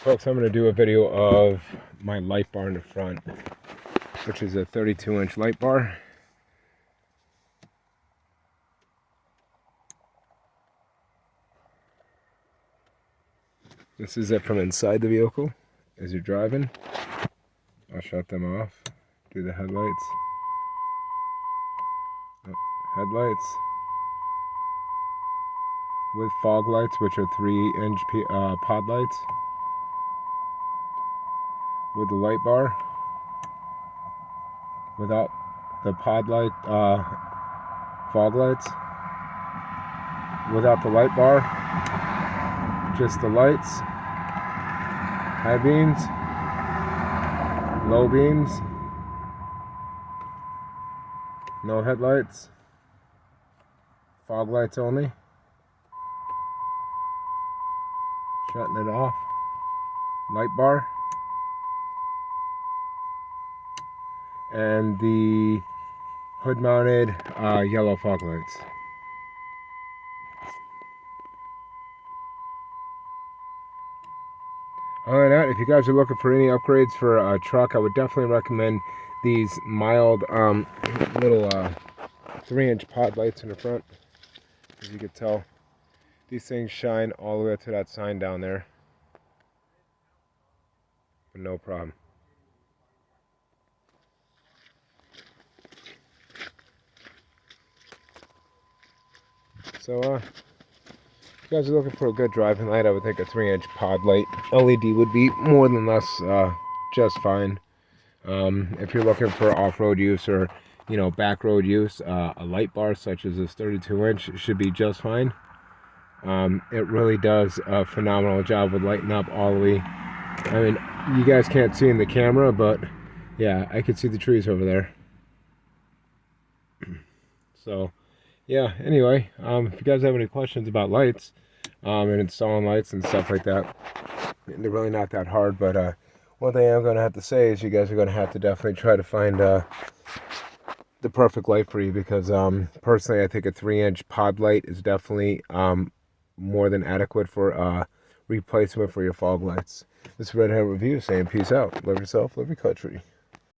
Folks, I'm going to do a video of my light bar in the front, which is a 32-inch light bar. This is it from inside the vehicle as you're driving. I'll shut them off. Do the headlights. Headlights. With fog lights, which are 3-inch pod lights. With the light bar. Without the pod light, fog lights. Without the light bar. Just the lights. High beams. Low beams. No headlights. Fog lights only. Shutting it off. Light bar. And the hood mounted yellow fog lights. Other than that, if you guys are looking for any upgrades for a truck, I would definitely recommend these mild little 3-inch pod lights in the front. As you can tell, these things shine all the way up to that sign down there. But no problem. So, if you guys are looking for a good driving light, I would think a 3-inch pod light LED would be more than less just fine. If you're looking for off-road use or, back road use, a light bar such as this 32-inch should be just fine. It really does a phenomenal job with lighting up all the way. I mean, you guys can't see in the camera, but yeah, I can see the trees over there. So, yeah, anyway, if you guys have any questions about lights and installing lights and stuff like that, they're really not that hard. But one thing I'm going to have to say is you guys are going to have to definitely try to find the perfect light for you, because personally I think a 3-inch pod light is definitely more than adequate for replacement for your fog lights. This is Redhead Review saying peace out. Love yourself, love your country.